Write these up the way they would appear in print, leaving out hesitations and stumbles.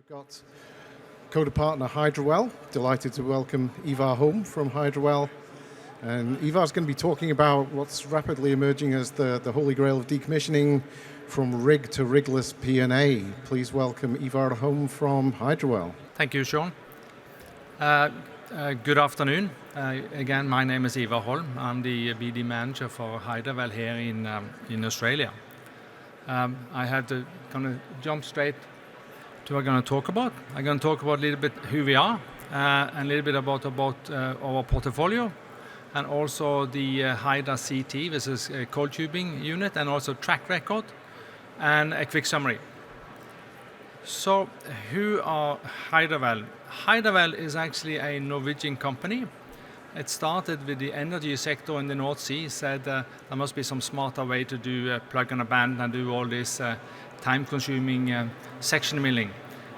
We've got CODA partner HydraWell. Delighted to welcome Ivar Holm from HydraWell. And Ivar's going to be talking about what's rapidly emerging as the holy grail of decommissioning from rig to rigless P&A. Please welcome Ivar Holm from HydraWell. Thank you, Sean. Good afternoon. Again, my name is Ivar Holm. I'm the BD manager for HydraWell here in Australia. I had to kind of jump straight to what I'm going to talk about. I'm going to talk about a little bit who we are, and a little bit about our portfolio, and also the Hydra CT, which is a cold tubing unit, and also track record, and a quick summary. So, who are HydraWell? HydraWell is actually a Norwegian company. It started with the energy sector in the North Sea, said there must be some smarter way to do plug and abandon and do all this time-consuming section milling.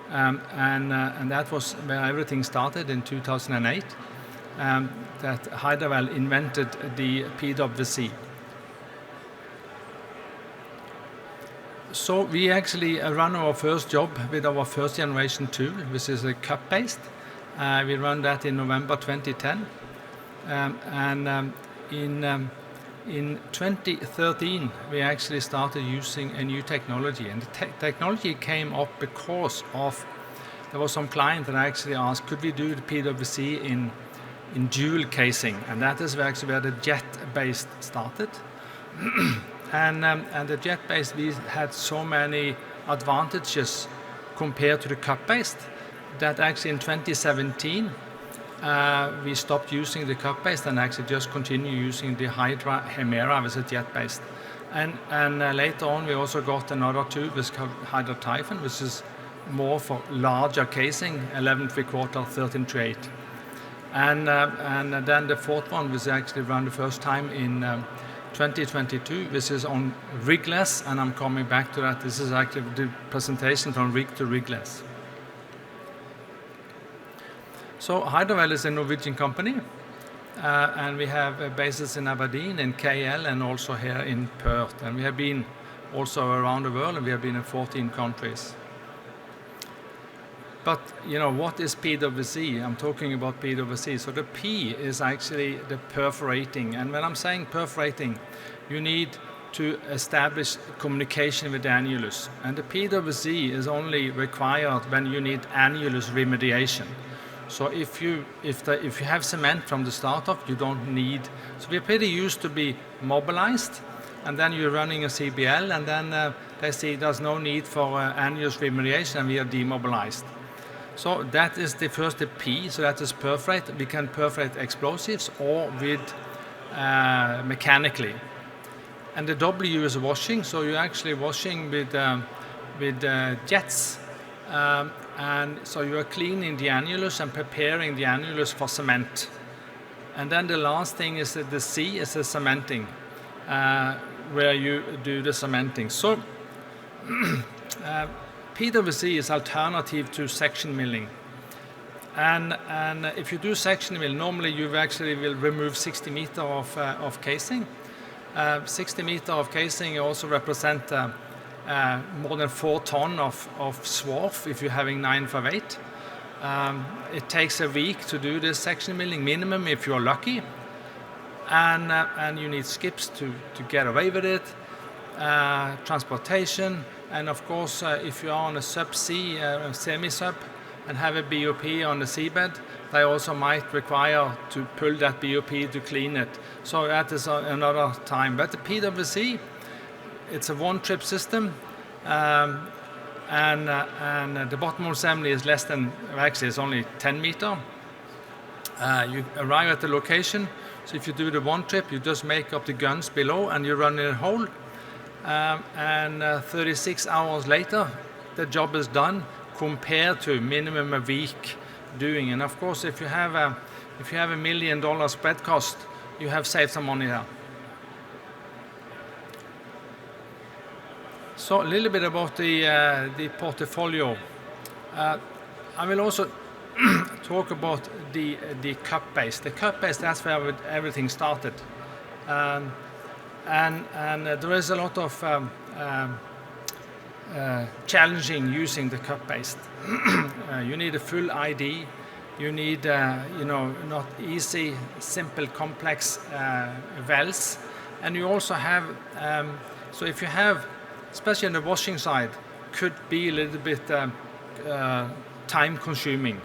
And that was where everything started in 2008, that HydraWell invented the PwC. So we actually run our first job with our first generation tool, which is a cup-based. We run that in November 2010. In 2013, we actually started using a new technology. And the technology came up because of, there was some client that actually asked, could we do the PwC in dual casing? And that is actually where the jet-based started. And the jet-based, we had so many advantages compared to the cup-based that actually in 2017, we stopped using the cup-based and actually just continue using the Hydra Hemera, which is jet-based. And later on, we also got another tool, which is called Hydra Typhon, which is more for larger casing, 11.75, 13.8. And then the fourth one was actually run the first time in 2022, which is on rigless, and I'm coming back to that. This is actually the presentation from rig to rigless. So HydraWell is a Norwegian company, and we have bases in Aberdeen, in KL, and also here in Perth. And we have been also around the world, and we have been in 14 countries. But, you know, what is PwC? I'm talking about PwC. So the P is actually the perforating. And when I'm saying perforating, you need to establish communication with the annulus. And the PwC is only required when you need annulus remediation. So if you have cement from the start off, you don't need. So we're pretty used to be mobilized, and then you're running a CBL, and then they say there's no need for annulus remediation, and we are demobilized. So that is the first, the P, so that is perforate. We can perforate explosives or with mechanically. And the W is washing, so you're actually washing with jets. And so you are cleaning the annulus and preparing the annulus for cement. And then the last thing is that the C is the cementing, where you do the cementing. So PwC is alternative to section milling. And if you do section mill, normally you actually will remove 60 meters of casing. 60 meters of casing also represent more than 4 tons of swarf if you're having 958. It takes a week to do this section milling minimum if you're lucky, and you need skips to get away with it, transportation, and of course if you are on a subsea, semi-sub, and have a BOP on the seabed, they also might require to pull that BOP to clean it. So that is another time. But the PwC, it's a one-trip system, and the bottom assembly is less than, actually it's only 10 meters. You arrive at the location, so if you do the one trip, you just make up the guns below and you run in a hole, and 36 hours later, the job is done compared to minimum a week doing. And of course, if you have a $1 million spread cost, you have saved some money there. So a little bit about the portfolio. I will also talk about the cup base. The cup base, that's where everything started. And there is a lot of challenging using the cup-based. You need a full ID. You need, not easy, simple, complex wells. And you also have, so if you have, especially on the washing side, could be a little bit time-consuming.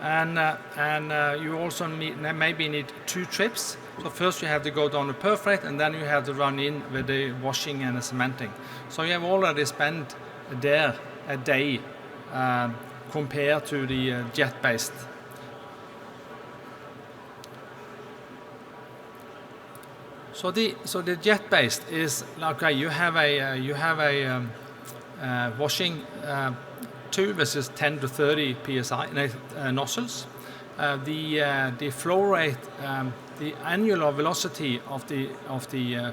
And you also maybe need 2 trips. So first you have to go down the perforate, and then you have to run in with the washing and the cementing. So you have already spent there a day compared to the jet-based. So the jet-based is okay. You have a washing tool which is 10 to 30 psi nozzles. The flow rate, the annular velocity of the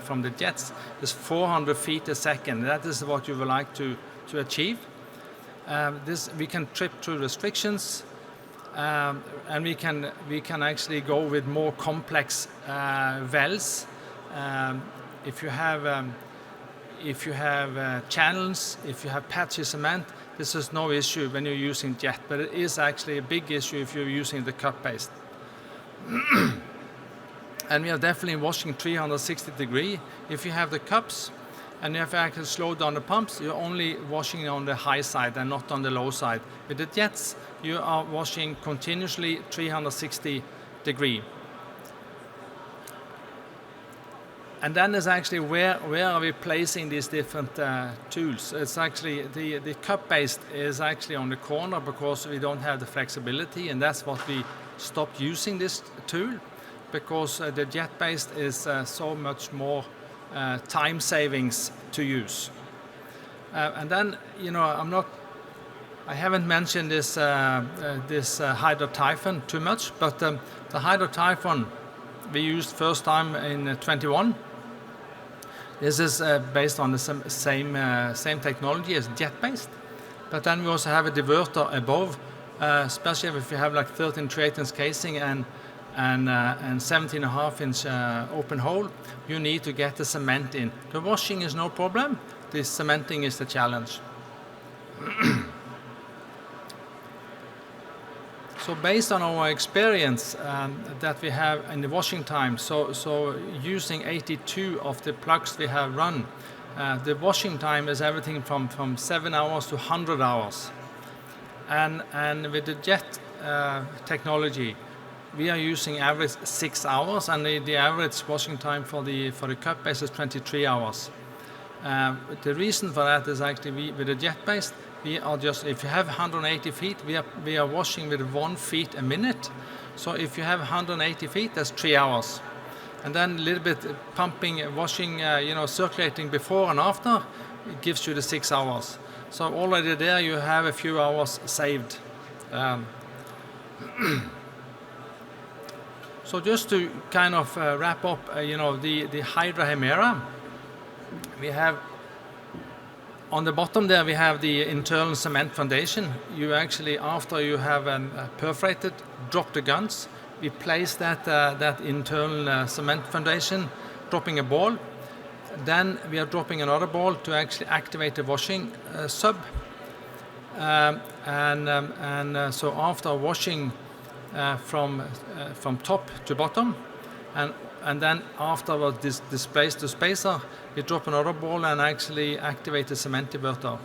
from the jets is 400 feet a second. That is what you would like to achieve. This we can trip through restrictions, and we can actually go with more complex wells. If you have channels, if you have patchy cement, this is no issue when you're using jet, but it is actually a big issue if you're using the cup-based. And we are definitely washing 360 degree. If you have the cups and you have to actually slow down the pumps, you're only washing on the high side and not on the low side. With the jets, you are washing continuously 360 degree. And then is actually where are we placing these different tools? It's actually the cup-based is actually on the corner because we don't have the flexibility, and that's what we stopped using this tool, because the jet-based is so much more time savings to use. And then I haven't mentioned this HydraTyphon too much, but the HydraTyphon we used first time in 21. This is based on the same technology as jet-based, but then we also have a diverter above, especially if you have like 13 3/8" casing and 17.5-inch open hole. You need to get the cement in. The washing is no problem. The cementing is the challenge. So based on our experience that we have in the washing time, so using 82 of the plugs we have run, the washing time is everything from 7 hours to 100 hours. And with the jet technology, we are using average 6 hours, and the average washing time for the cup base is 23 hours. The reason for that is actually with the jet based, we are just, if you have 180 feet, we are washing with 1 feet a minute. So if you have 180 feet, that's 3 hours. And then a little bit pumping, washing, circulating before and after, it gives you the 6 hours. So already there you have a few hours saved. So just to kind of wrap up, the Hydra Hemera, we have on the bottom there we have the internal cement foundation. You actually, after you have perforated, drop the guns. We place that internal cement foundation, dropping a ball. Then we are dropping another ball to actually activate the washing sub. So after washing from top to bottom, and then afterwards displace the spacer, we drop another ball and actually activate the cement diverter.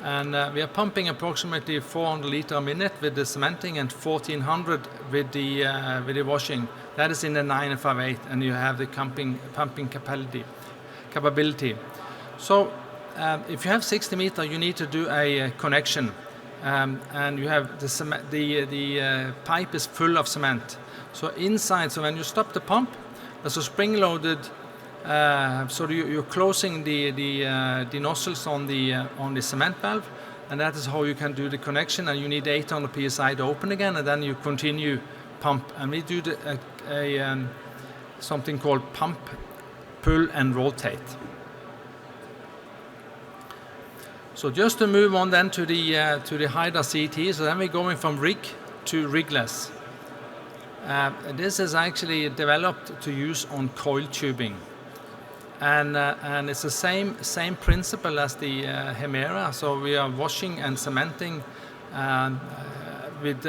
And we are pumping approximately 400 liters a minute with the cementing and 1400 with the washing. That is in the 958, and you have the pumping capability. So if you have 60 meters, you need to do a connection, and you have the pipe is full of cement. So inside, so when you stop the pump, there's a spring-loaded. So you're closing the nozzles on the cement valve, and that is how you can do the connection. And you need 800 psi to open again, and then you continue pump. And we do something called pump, pull, and rotate. So just to move on then to the Hydra CT. So then we're going from rig to rigless. This is actually developed to use on coil tubing. And it's the same principle as the Hemera. So we are washing and cementing with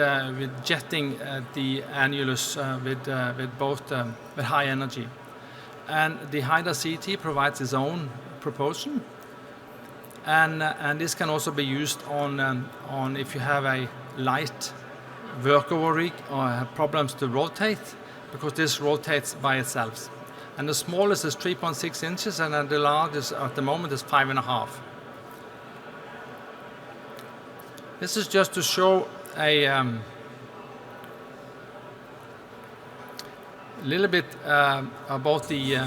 jetting the annulus with both with high energy. And the Hydra CT provides its own propulsion, and this can also be used on if you have a light workover rig or have problems to rotate, because this rotates by itself. And the smallest is 3.6 inches, and the largest at the moment is 5.5. This is just to show a little bit about the.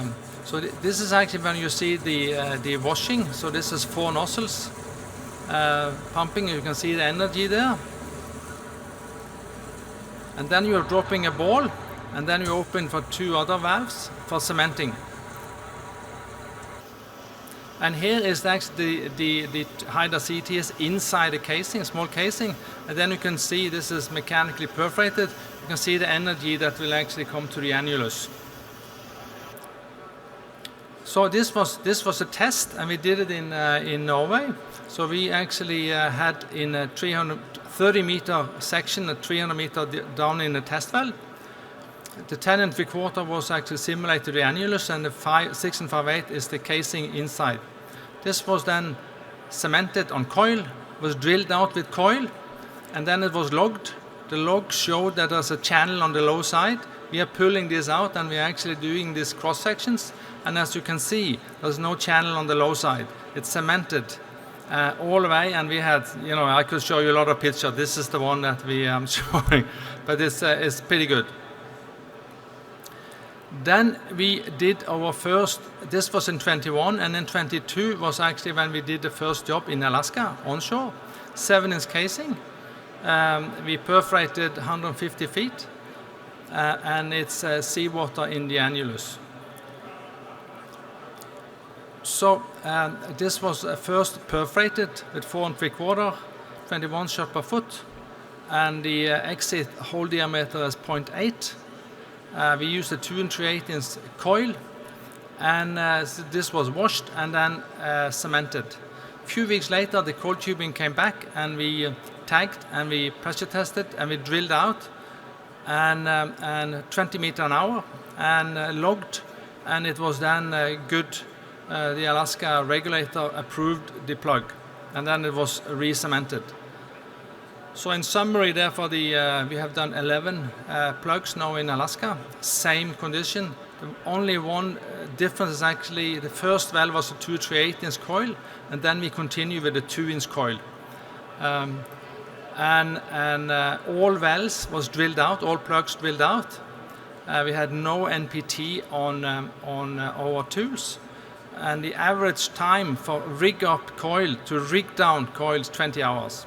So this is actually when you see the washing. So this is 4 nozzles pumping. You can see the energy there. And then you are dropping a ball, and then you open for 2 other valves for cementing. And here is actually the Hydra CT is inside the casing, small casing, and then you can see this is mechanically perforated. You can see the energy that will actually come to the annulus. So this was a test, and we did it in Norway. So we actually had in a 330-meter section, a 300-meter down in the test well. The 10 3/4 was actually simulated to the annulus, and the 6 5/8 is the casing inside. This was then cemented on coil, was drilled out with coil, and then it was logged. The log showed that there's a channel on the low side. We are pulling this out, and we are actually doing these cross sections. And as you can see, there's no channel on the low side. It's cemented all the way, and we had, I could show you a lot of pictures. This is the one that we are showing, but it's pretty good. Then we did our first, this was in 21, and in 22 was actually when we did the first job in Alaska, onshore, 7-inch casing. We perforated 150 feet, and it's seawater in the annulus. So this was first perforated with 4 3/4, 21 shot per foot, and the exit hole diameter is 0.8. We used a 2 3/8-inch coil, and this was washed and then cemented. A few weeks later, the cold tubing came back, and we tagged and we pressure tested and we drilled out, and 20 meters an hour, and logged, and it was then good. The Alaska regulator approved the plug, and then it was re-cemented. So in summary, therefore, we have done 11 plugs now in Alaska, same condition. The only one difference is actually the first well was a 2 3/8-inch coil, and then we continue with a 2-inch coil. And all wells was drilled out, all plugs drilled out. We had no NPT on our tools, and the average time for rig up coil to rig down coil is 20 hours.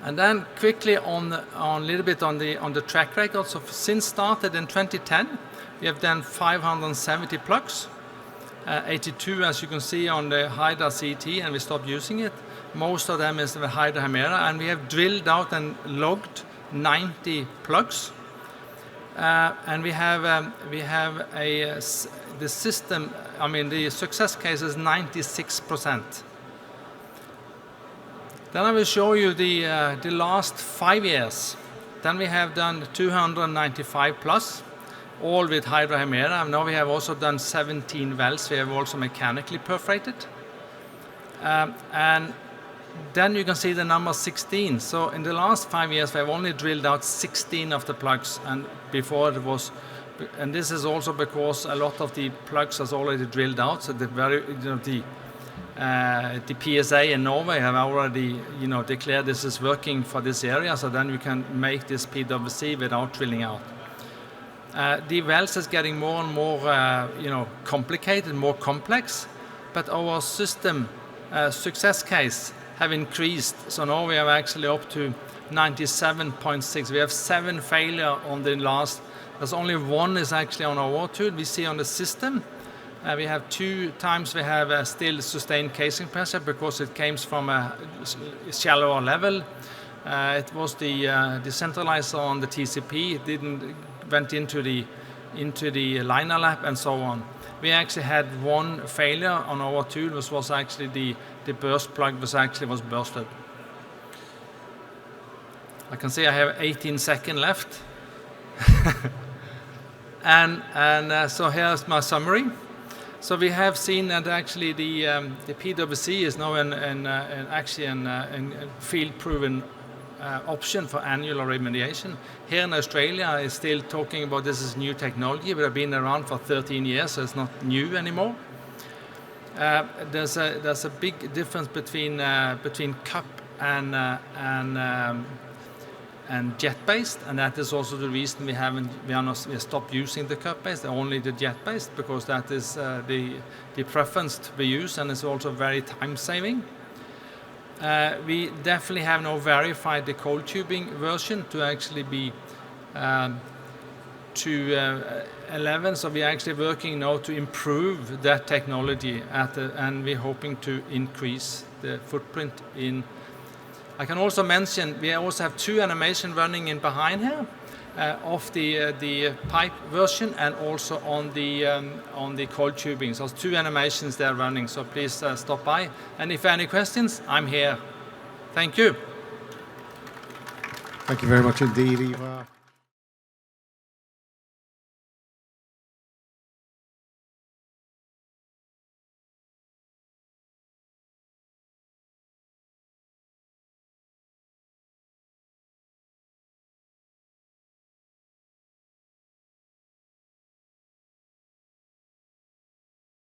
And then quickly on a little bit on the track record. So since started in 2010, we have done 570 plugs, 82 as you can see on the Hydra CT, and we stopped using it. Most of them is the Hydra Hemera, and we have drilled out and logged 90 plugs. And we have the system. I mean, the success case is 96%. Then I will show you the last 5 years. Then we have done 295 plus, all with Hydra Hemera. Now we have also done 17 wells. We have also mechanically perforated. And then you can see the number 16. So in the last 5 years, we have only drilled out 16 of the plugs, and before it was, and this is also because a lot of the plugs is already drilled out. So the PSA in Norway have already, declared this is working for this area. So then you can make this PWC without drilling out. The wells is getting more and more, complicated, more complex, but our system success case have increased. So now we are actually up to 97.6. We have 7 failure on the last. There's only 1 is actually on our tool. We see on the system. We have 2 times we have still sustained casing pressure because it came from a shallower level. It was the centralizer on the TCP. It went into the into the liner lap and so on. We actually had one failure on our tool, which was actually the burst plug was bursted. I can see I have 18 seconds left. So here's my summary. So we have seen that actually the PwC is now actually a field-proven option for annular remediation. Here in Australia, is still talking about this is new technology, but have been around for 13 years, so it's not new anymore. There's a big difference between cup and jet-based, and that is also the reason we stopped using the cup-based, only the jet-based, because that is the preference we use, and it's also very time-saving. We definitely have now verified the cold tubing version to actually be to 11, so we're actually working now to improve that technology and we're hoping to increase the footprint in. I can also mention we also have 2 animations running in behind here of the pipe version and also on the cold tubing. So 2 animations there running. So please stop by. And if any questions, I'm here. Thank you. Thank you very much indeed, Ivar.